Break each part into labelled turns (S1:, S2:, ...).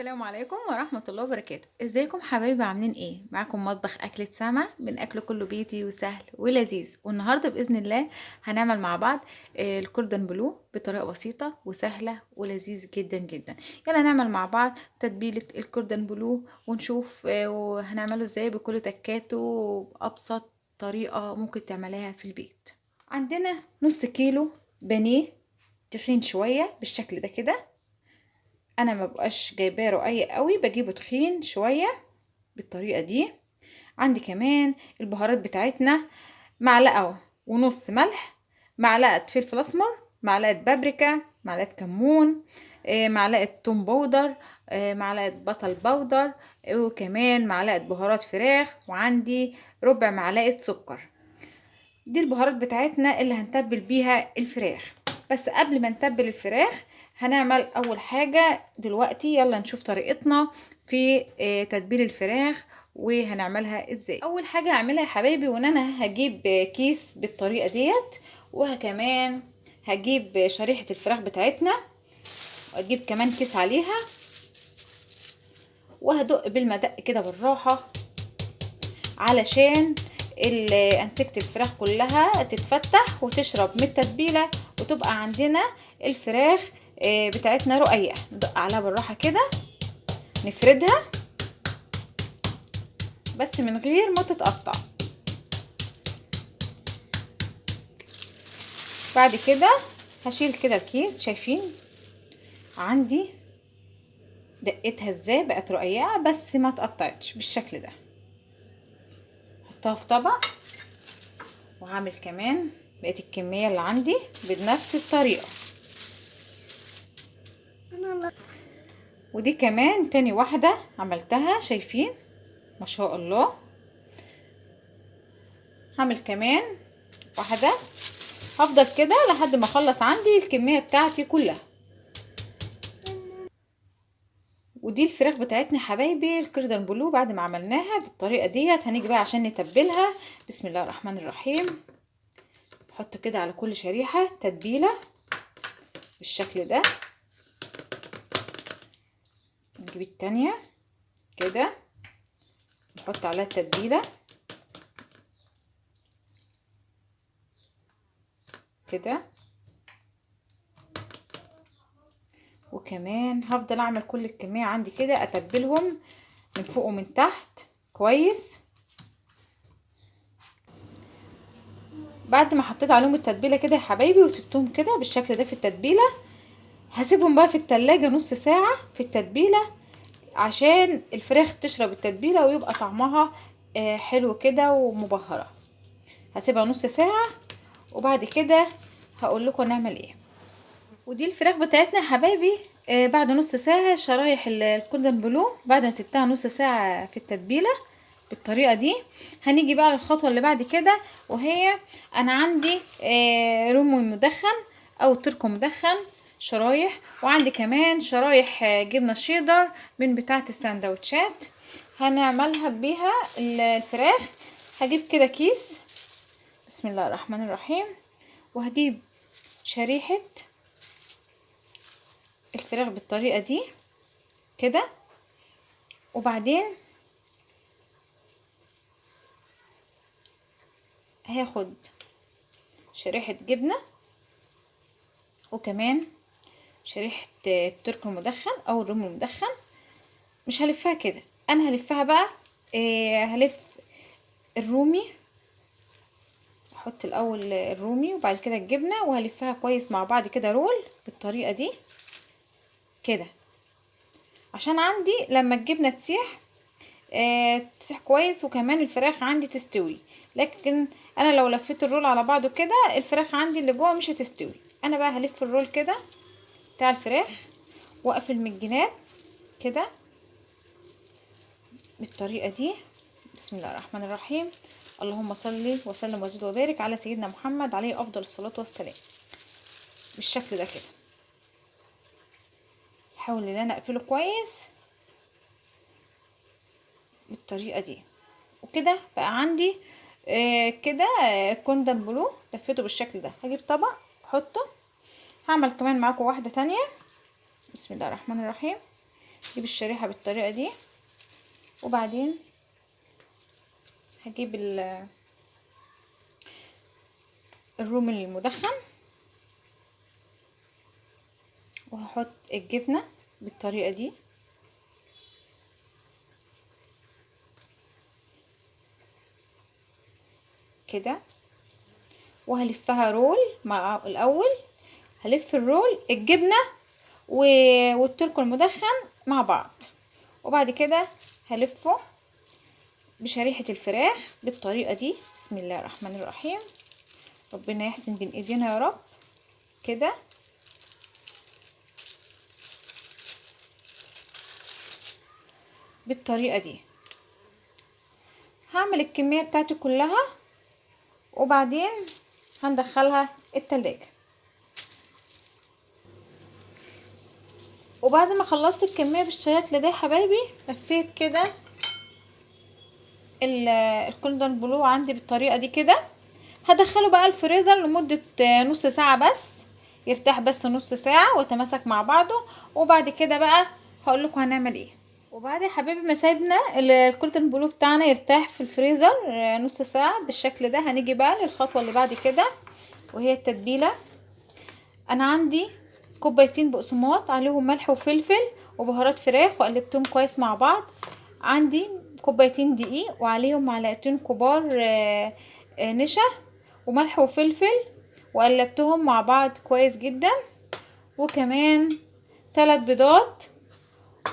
S1: السلام عليكم ورحمة الله وبركاته. ازيكم حبايبي؟ عاملين ايه؟ معاكم مطبخ اكلة سما، بناكل كله بيتي وسهل ولذيذ. والنهاردة باذن الله هنعمل مع بعض الكوردون بلو بطريقة بسيطة وسهلة ولذيذ جدا جدا. يلا نعمل مع بعض تتبيلة الكوردون بلو ونشوف هنعمله ازاي بكل تكاته وبأبسط طريقة ممكن تعمليها في البيت. عندنا نص كيلو بانيه تخين شوية بالشكل ده كده. انا ما بقاش جايباه رقيق قوي، بجيبه تخين شويه بالطريقه دي. عندي كمان البهارات بتاعتنا: معلقه ونص ملح، معلقه فلفل اسمر، معلقه بابريكا، معلقه كمون، معلقه توم باودر، معلقه بصل باودر، وكمان معلقه بهارات فراخ، وعندي ربع معلقه سكر. دي البهارات بتاعتنا اللي هنتبل بيها الفراخ. بس قبل ما نتبل الفراخ هنعمل اول حاجة دلوقتي. يلا نشوف طريقتنا في تتبيل الفراخ وهنعملها ازاي. اول حاجة هعملها يا حبايبي وان انا هجيب كيس بالطريقة ديت، وكمان هجيب شريحة الفراخ بتاعتنا، واجيب كمان كيس عليها، وهدق بالمدق كده بالراحة علشان انسجة الفراخ كلها تتفتح وتشرب من التتبيله، وتبقى عندنا الفراخ بتاعتنا رقيقه. ندق عليها بالراحه كده، نفردها بس من غير ما تتقطع. بعد كده هشيل كده الكيس. شايفين عندي دقتها ازاي؟ بقت رقيقه بس ما تقطعتش بالشكل ده. احطها في طبق، وهعمل كمان بقيت الكميه اللي عندي بنفس الطريقه. ودي كمان تاني واحدة عملتها. شايفين ما شاء الله. هعمل كمان واحدة، هفضل كده لحد ما اخلص عندي الكمية بتاعتي كلها. ودي الفراخ بتاعتنا حبايبي الكوردون بلو. بعد ما عملناها بالطريقة ديت هنيجي بقى عشان نتبلها. بسم الله الرحمن الرحيم. نحط كده على كل شريحة تتبيلة بالشكل ده. نجيب التانية كده، نحط عليها التتبيلة كده. وكمان هفضل اعمل كل الكمية عندي كده، اتبلهم من فوق ومن تحت كويس. بعد ما حطيت عليهم التتبيله كده يا حبايبي وسبتهم كده بالشكل ده في التتبيله، هسيبهم بقى في التلاجة نص ساعة في التتبيله عشان الفراخ تشرب التتبيله ويبقى طعمها حلو كده ومبهره. هسيبها نص ساعة وبعد كده هقول لكم نعمل ايه. ودي الفراخ بتاعتنا يا حبايبي بعد نص ساعة. شرايح الكوردون بلو بعد ما سبتها نص ساعة في التتبيلة بالطريقة دي. هنيجي بقى للخطوة اللي بعد كده، وهي انا عندي رومي مدخن او تركو مدخن شرايح، وعندي كمان شرايح جبنة شيدر من بتاعة السندوتشات هنعملها بيها الفراخ. هجيب كده كيس. بسم الله الرحمن الرحيم. وهجيب شريحة الفراخ بالطريقة دي كده، وبعدين هاخد شريحة جبنة وكمان شريحة الترك المدخن او الرومي المدخن. مش هلفها كده، انا هلفها بقى هلف الرومي. احط الاول الرومي وبعد كده الجبنة وهلفها كويس مع بعض كده رول بالطريقة دي كده، عشان عندي لما الجبنة تسيح تسيح كويس وكمان الفراخ عندي تستوي. لكن انا لو لفيت الرول على بعضه كده الفراخ عندي اللي جوه مش هتستوي. انا بقى هلف الرول كده بتاع الفراخ واقفل من الجناب كده بالطريقه دي. بسم الله الرحمن الرحيم. اللهم صل وسلم وزد وبارك على سيدنا محمد عليه افضل الصلاه والسلام. بالشكل ده كده حاول ان انا اقفله كويس بالطريقه دي. وكده بقى عندي كده كوردون بلو لفيته بالشكل ده. هجيب طبق احطه. هعمل كمان معاكم واحده تانية. بسم الله الرحمن الرحيم. اجيب الشريحة بالطريقة دي، وبعدين هجيب الرومي المدخن وهحط الجبنة بالطريقة دي كده، وهلفها رول. مع الاول هلف الرول الجبنة والترك المدخن مع بعض، وبعد كده هلفه بشريحة الفراخ بالطريقة دي. بسم الله الرحمن الرحيم، ربنا يحسن بين ايدينا يا رب كده. بالطريقة دي هعمل الكمية بتاعتي كلها، وبعدين هندخلها التلاجة. وبعد ما خلصت الكمية بالشكل ده يا حبايبي، لفيت كده الكوردون بلو عندي بالطريقة دي كده. هدخله بقى الفريزر لمدة نص ساعة بس، يرتاح بس نص ساعة ويتماسك مع بعضه، وبعد كده بقى هقول لكم هنعمل ايه. وبعد يا حبايبي ما سايبنا الكوردون بلو بتاعنا يرتاح في الفريزر نص ساعة بالشكل ده، هنيجي بقى للخطوة اللي بعد كده وهي التتبيلة. انا عندي كوبايتين بقسماط عليهم ملح وفلفل وبهارات فراخ وقلبتهم كويس مع بعض. عندي كوبايتين دقيق وعليهم معلقتين كبار نشا وملح وفلفل وقلبتهم مع بعض كويس جدا، وكمان 3 بيضات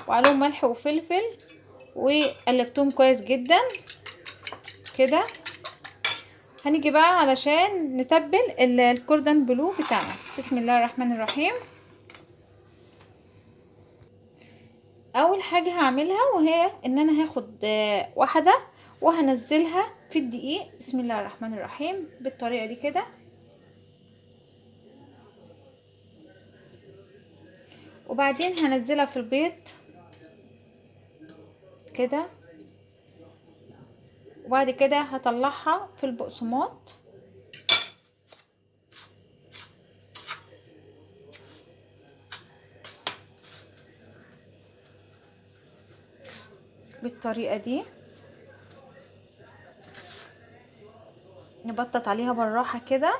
S1: وعليهم ملح وفلفل وقلبتهم كويس جدا كده. هنيجي بقى علشان نتبل الكوردون بلو بتاعنا. بسم الله الرحمن الرحيم. اول حاجة هعملها وهي ان انا هاخد واحدة وهنزلها في الدقيق. بسم الله الرحمن الرحيم بالطريقة دي كده، وبعدين هنزلها في البيض كده، وبعد كده هطلعها في البقسماط بالطريقة دي. نبطط عليها بالراحة كده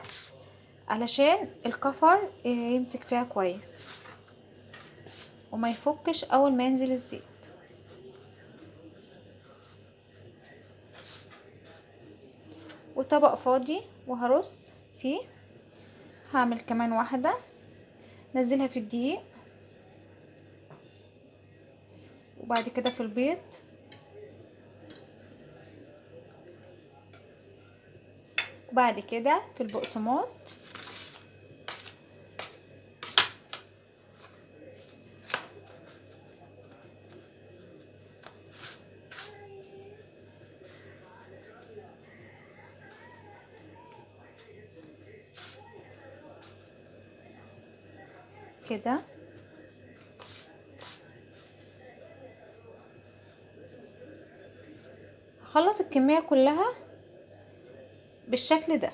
S1: علشان الكفر يمسك فيها كويس وما يفكش اول ما ينزل الزيت. وطبق فاضي وهرص فيه، هعمل كمان واحدة نزلها في الدقيق وبعد كده في البيض، وبعد كده في البقسماط، كده. هخلص الكمية كلها بالشكل ده،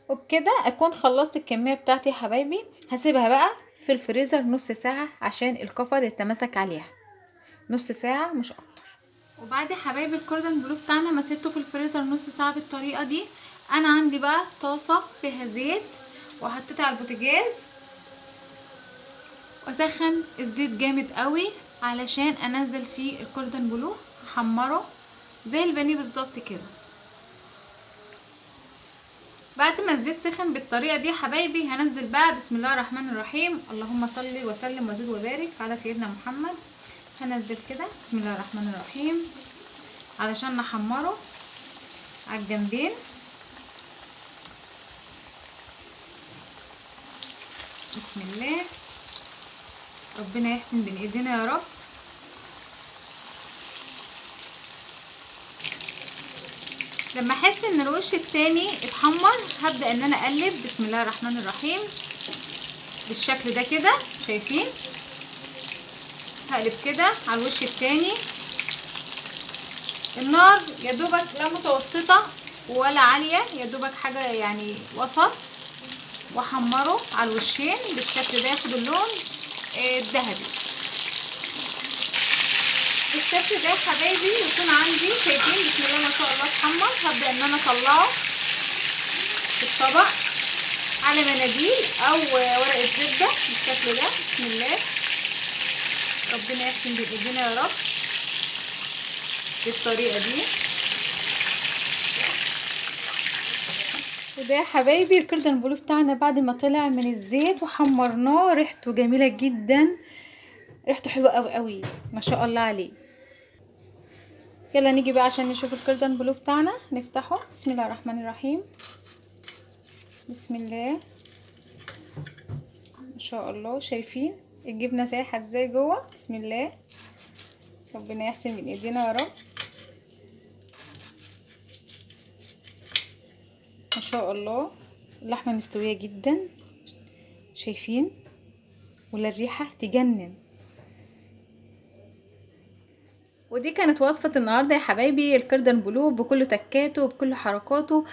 S1: وبكده اكون خلصت الكمية بتاعتي يا حبايبي. هسيبها بقى في الفريزر نص ساعة عشان الكفر يتماسك عليها، نص ساعة مش اكتر. وبعد يا حبايبي الكوردون بلو بتاعنا ما سيبته في الفريزر نص ساعة بالطريقة دي، انا عندي بقى طاسة فيها زيت وحطيتها على البوتاجاز واسخن الزيت جامد قوي علشان انزل فيه الكوردون بلو، احمره زي البانيه بالظبط كده. بعد ما الزيت سخن بالطريقه دي يا حبايبي هنزل بقى بسم الله الرحمن الرحيم، اللهم صل وسلم وزد وبارك على سيدنا محمد. هنزل كده بسم الله الرحمن الرحيم علشان نحمره على الجنبين. بسم الله، ربنا يحسن بين ايدينا يا رب. لما احس ان الوش التاني اتحمر هبدأ ان انا اقلب بسم الله الرحمن الرحيم بالشكل ده كده، شايفين؟ هقلب كده على الوش التاني. النار يا دوبك لا متوسطة ولا عالية، يا دوبك حاجة يعني وسط، واحمره على الوشين بالشكل ده ياخد اللون الذهبي. بالشكل ده يا حبايبي يكون عندي. شايفين بسم الله ما شاء الله اتحمر. هبدأ ان انا اطلعه في الطبق على مناديل او ورقة زبدة بالشكل ده. بسم الله، ربنا يحسن بايدينا يا رب بالطريقة دي. وده يا حبايبي الكوردون بلو بتاعنا بعد ما طلع من الزيت وحمرناه. ريحته جميلة جدا، ريحته حلوة قوي قوي ما شاء الله عليه. يلا نيجي بقى عشان نشوف الكوردون بلو بتاعنا. نفتحه بسم الله الرحمن الرحيم. بسم الله ما شاء الله. شايفين الجبنة سايحة ازاي جوه؟ بسم الله، ربنا يحسن من ايدينا يا رب. ما شاء الله اللحمة مستوية جدا، شايفين؟ ولا الريحة تجنن. ودي كانت وصفة النهاردة يا حبايبي، الكوردون بلو بكل تكاته وبكل حركاته.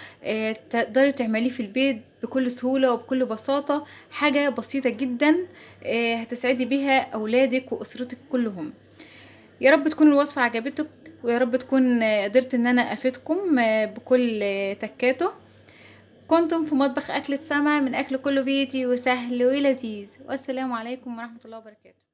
S1: تقدري تعمليه في البيت بكل سهولة وبكل بساطة. حاجة بسيطة جدا هتسعدي بيها أولادك وأسرتك كلهم. يا رب تكون الوصفة عجبتك، ويا رب تكون قدرت ان انا افيدكم بكل تكاته. كنتم في مطبخ أكلة سما، من أكل كله بيتي وسهل ولذيذ. والسلام عليكم ورحمة الله وبركاته.